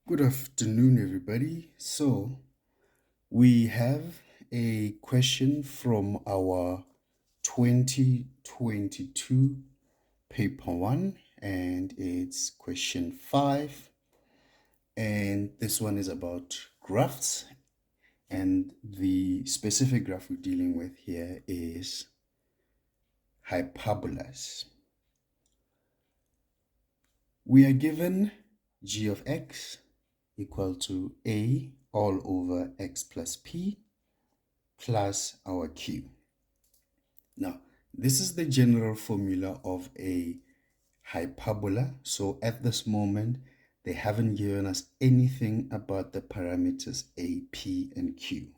Good afternoon, everybody. So, we have a question from our 2022 paper 1, and it's question 5. And this one is about graphs. And the specific graph we're dealing with here is hyperbolas. We are given g of x equal to a all over x plus p plus our q. Now, this is the general formula of a hyperbola. So at this moment, they haven't given us anything about the parameters a, p, and q.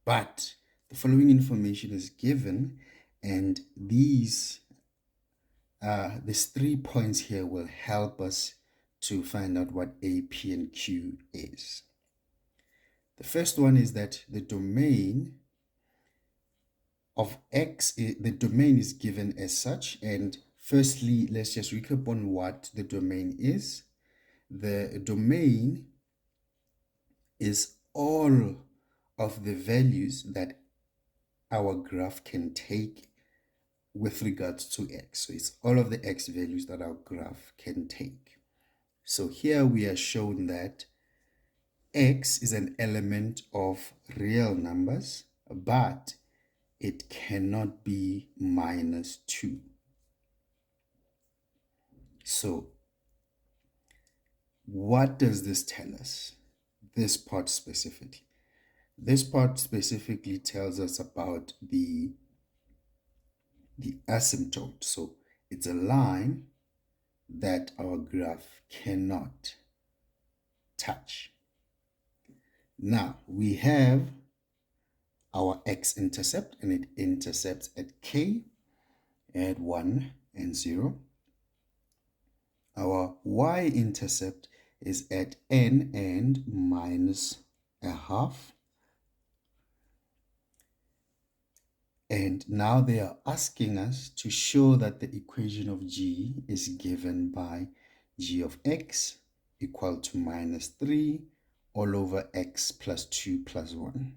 But the following information is given, and these 3 points here will help us to find out what a, p, and q is. The first one is that the domain of x, the domain is given as such. And firstly, let's just recap on what the domain is. The domain is all of the values that our graph can take with regards to x. So it's all of the x values that our graph can take. So here we are shown that x is an element of real numbers, but it cannot be minus 2. So what does this tell us? This part specifically. This part specifically tells us about the asymptote. So it's a line that our graph cannot touch. Now we have our x-intercept, and it intercepts at k at 1 and 0. Our y-intercept is at n and minus a half. And now they are asking us to show that the equation of g is given by g of x equal to minus 3 all over x plus 2 plus 1.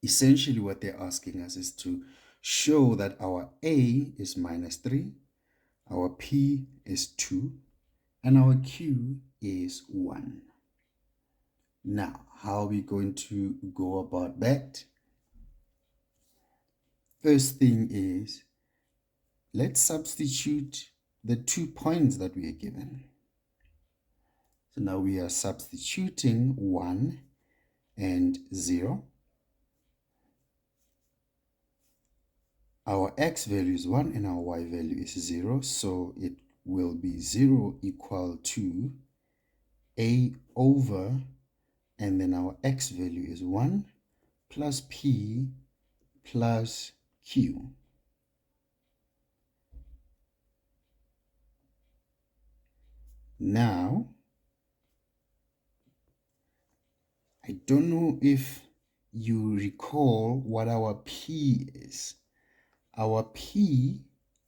Essentially, what they're asking us is to show that our a is minus 3, our p is 2, and our q is 1. Now, how are we going to go about that? First thing is, let's substitute the 2 points that we are given. So now we are substituting 1 and 0. Our x value is 1 and our y value is 0. So it will be 0 equal to a over, and then our x value is 1 plus p plus q. Now, I don't know if you recall what our p is. Our p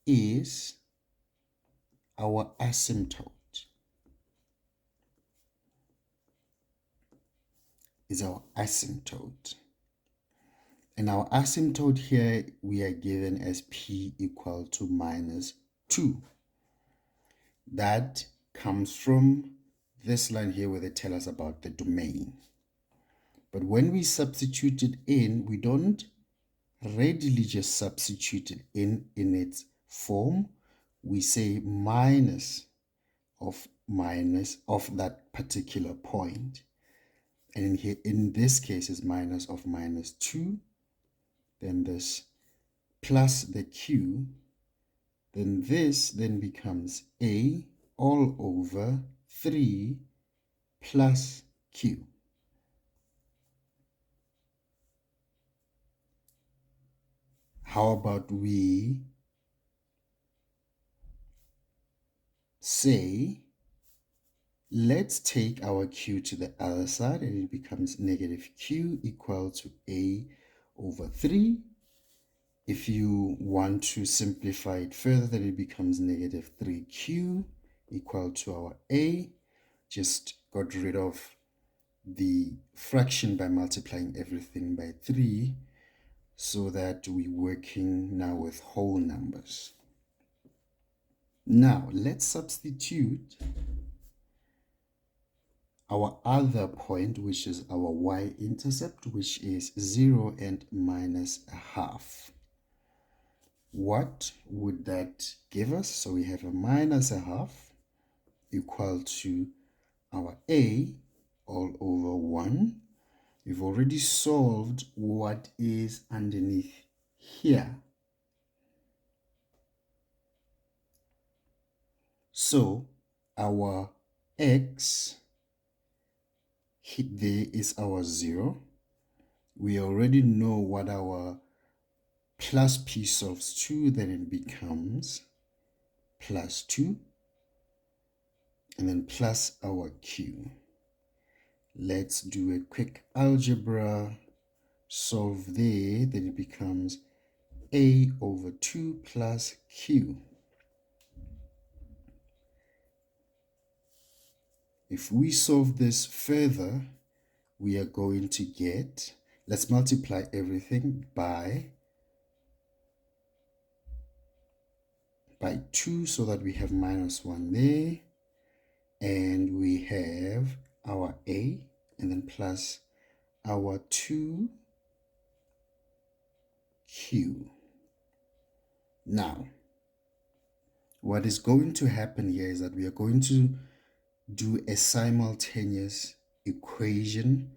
is our asymptote. Is our asymptote. And our asymptote here we are given as p equal to minus 2. That comes from this line here where they tell us about the domain. But when we substitute it in, we don't readily just substitute it in its form. We say minus of that particular point. And here in this case is minus of minus 2. Then this plus the q. Then this then becomes a all over 3 plus q. How about we say, let's take our q to the other side, and it becomes negative q equal to a over 3. If you want to simplify it further, then it becomes negative 3q equal to our a. Just got rid of the fraction by multiplying everything by 3, so that we're working now with whole numbers. Now let's substitute our other point, which is our y-intercept, which is 0 and minus a half. What would that give us? So we have a minus a half equal to our a all over 1. We've already solved what is underneath here. So our x, there is our 0. We already know what our plus p solves to, then it becomes plus 2, and then plus our q. Let's do a quick algebra solve there, then it becomes a over 2 plus q. If we solve this further, we are going to get, let's multiply everything by 2, so that we have minus 1 there, and we have our a, and then plus our 2q. Now, what is going to happen here is that we are going to do a simultaneous equation,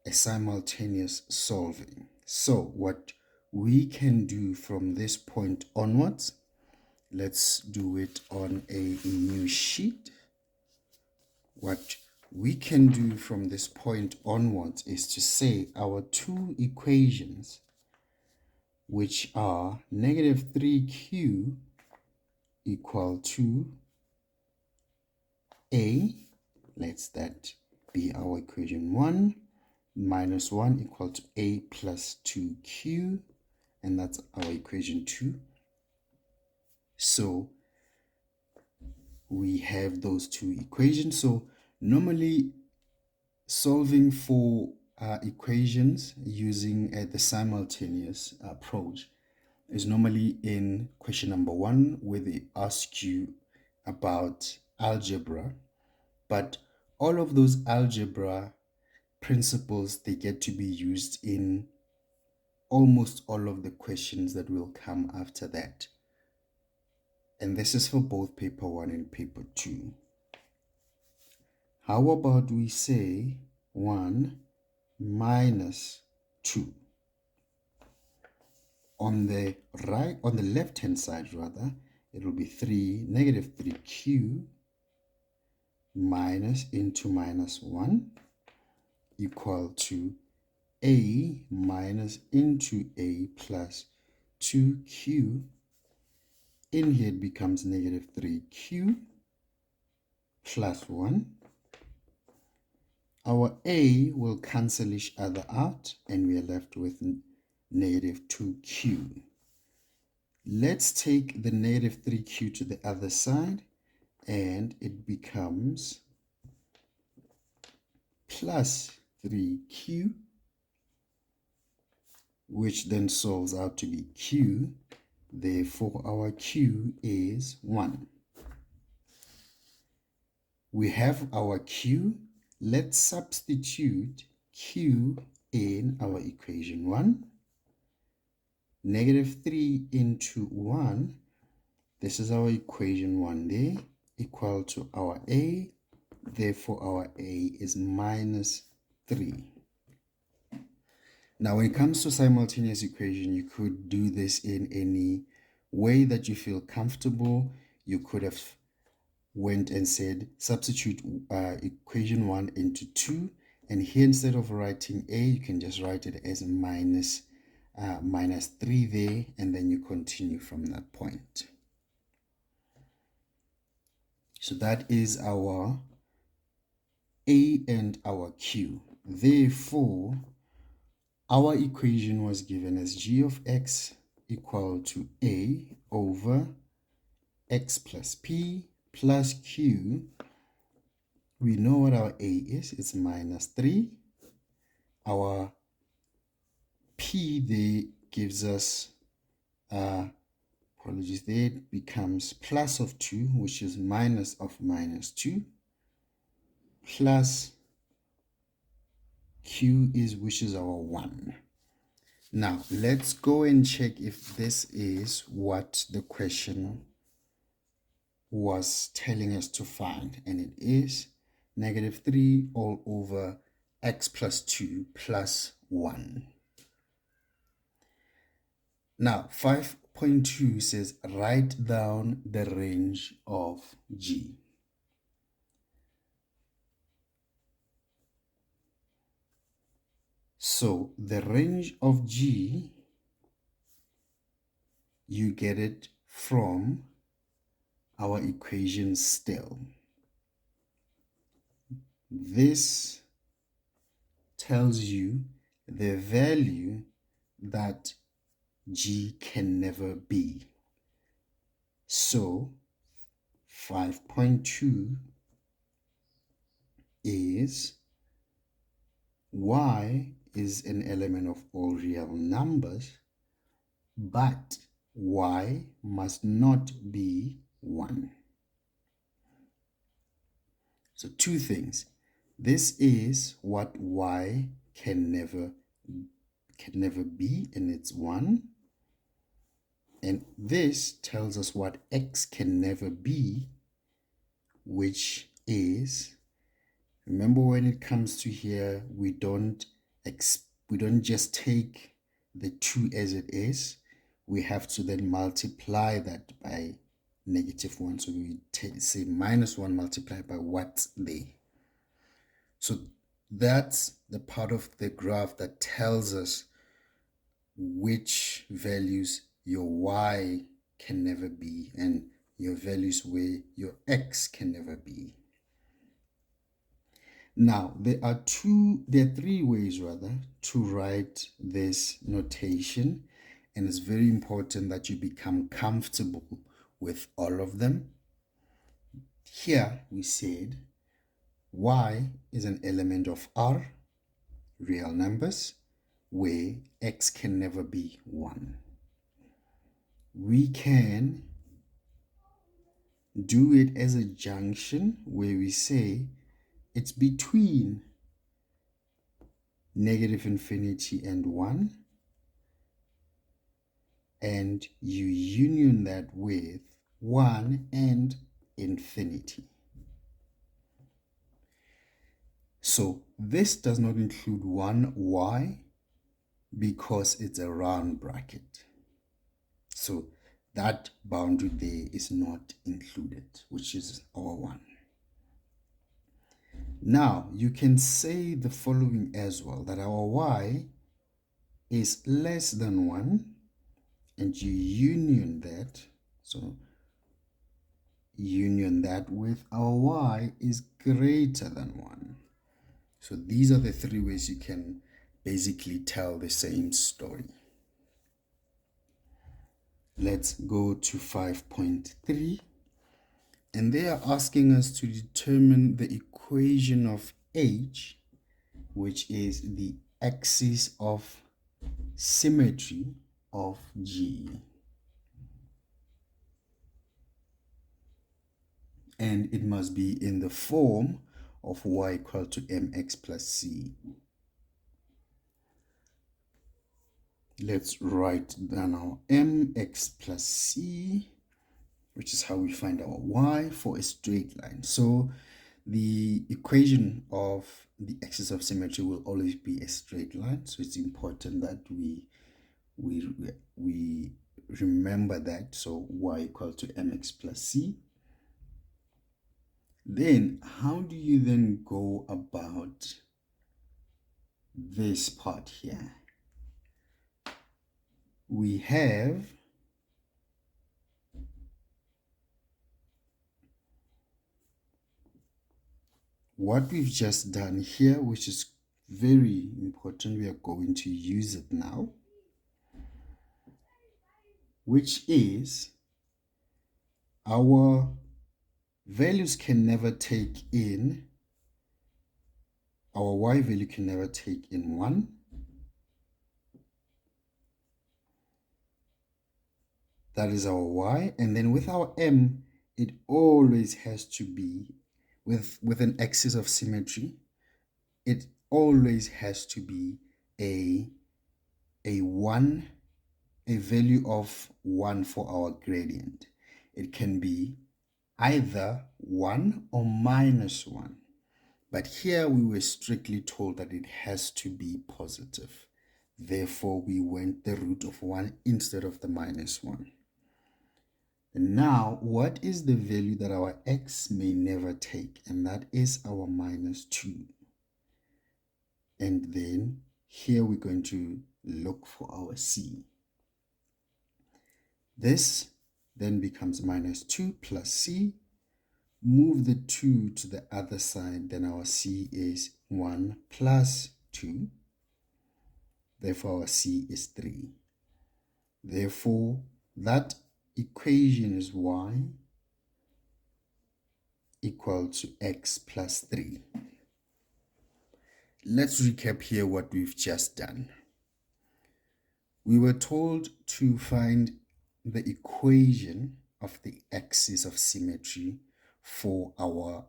a simultaneous solving. So what we can do from this point onwards, let's do it on a new sheet. What we can do from this point onwards is to say our two equations, which are negative 3q equal to a, let's that be our equation 1, minus 1 equal to a plus 2q, and that's our equation 2. So we have those two equations. So normally solving for equations using the simultaneous approach is normally in question number 1, where they ask you about algebra, but all of those algebra principles, they get to be used in almost all of the questions that will come after that. And this is for both paper 1 and paper 2. How about we say 1 minus 2? On the right, on the left hand side rather, it will be 3, negative 3q minus into minus 1 equal to a minus into a plus 2q. In here it becomes negative 3q plus 1. Our a will cancel each other out, and we are left with negative 2q. Let's take the negative 3q to the other side, and it becomes plus 3q, which then solves out to be q. Therefore, our q is 1. We have our q. Let's substitute q in our equation 1. Negative 3 into 1, this is our equation 1 there, equal to our a. Therefore, our a is minus 3. Now, when it comes to simultaneous equation, you could do this in any way that you feel comfortable. You could have went and said substitute equation 1 into 2, and here instead of writing a, you can just write it as minus 3 there, and then you continue from that point. So that is our a and our q. Therefore, our equation was given as g of x equal to a over x plus p plus q. We know what our a is. It's minus 3. Our p there gives us, apologies, there it becomes plus of 2, which is minus of minus 2, plus q is, which is our 1. Now, let's go and check if this is what the question was telling us to find. And it is negative 3 all over x plus 2 plus 1. Now, 5.2 says write down the range of G. So the range of G, you get it from our equation still. This tells you the value that G can never be. So 5.2 is y is an element of all real numbers, but y must not be 1. So two things. This is what y can never be, and it's 1. And this tells us what x can never be, which is, remember when it comes to here, we don't just take the 2 as it is. We have to then multiply that by negative 1. So we say minus 1 multiplied by what's there. So that's the part of the graph that tells us which values your y can never be and your values where your x can never be. Now, there are 3 ways rather to write this notation, and it's very important that you become comfortable with all of them. Here we said y is an element of R, real numbers, where x can never be 1. We can do it as a junction where we say it's between negative infinity and 1, and you union that with 1 and infinity. So this does not include 1y because it's a round bracket. So that boundary there is not included, which is our 1. Now you can say the following as well, that our y is less than 1, and you union that. So union that with our y is greater than 1. So these are the 3 ways you can basically tell the same story. Let's go to 5.3. And they are asking us to determine the equation of H, which is the axis of symmetry of G. And it must be in the form of y equal to mx plus c. Let's write down our mx plus c, which is how we find our y for a straight line. So the equation of the axis of symmetry will always be a straight line. So it's important that we remember that. So y equal to mx plus c. Then how do you then go about this part here? We have what we've just done here, which is very important. We are going to use it now, which is our values can never take in, our y value can never take in 1. That is our y. And then with our m, it always has to be, with an axis of symmetry, it always has to be a value of 1 for our gradient. It can be either 1 or minus 1. But here we were strictly told that it has to be positive. Therefore, we went the root of 1 instead of the minus 1. And now, what is the value that our x may never take? And that is our minus 2. And then here we're going to look for our c. This then becomes minus 2 plus c. Move the 2 to the other side, then our c is 1 plus 2. Therefore, our c is 3. Therefore, that equation is y equal to x plus 3. Let's recap here what we've just done. We were told to find the equation of the axis of symmetry for our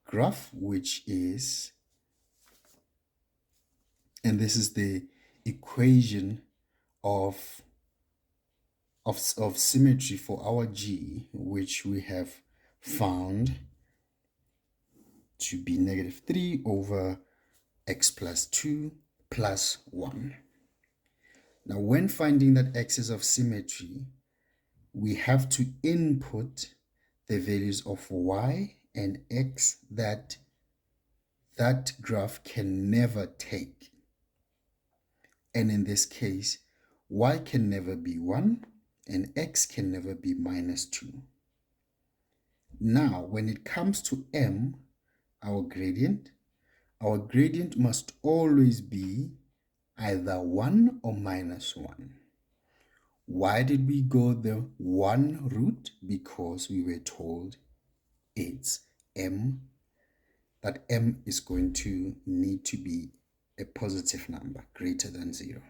graph, which is, and this is the equation of symmetry for our g, which we have found to be negative 3 over x plus 2 plus 1. Now, when finding that axis of symmetry, we have to input the values of y and x that graph can never take. And in this case, y can never be 1 and x can never be minus 2. Now, when it comes to m, our gradient must always be either 1 or minus 1. Why did we go the 1 route? Because we were told it's m, that m is going to need to be a positive number greater than 0.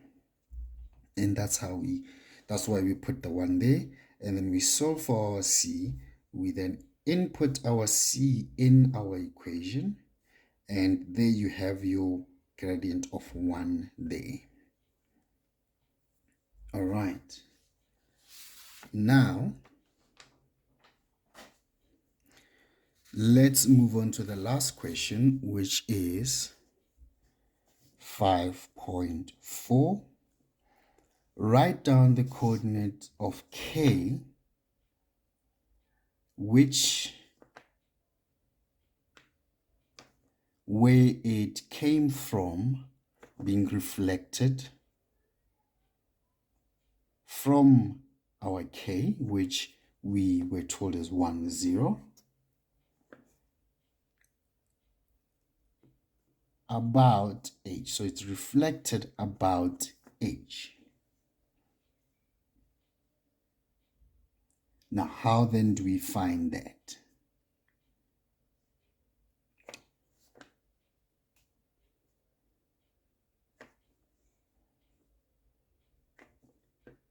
And that's why we put the 1 there. And then we solve for our c. We then input our c in our equation. And there you have your gradient of 1 there. All right. Now, let's move on to the last question, which is 5.4. Write down the coordinate of k, where it came from being reflected from our k, which we were told is 1, 0, about h. So it's reflected about h. Now, how then do we find that?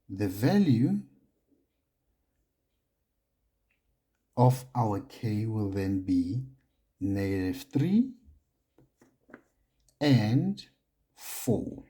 The value of our k will then be negative 3 and 4.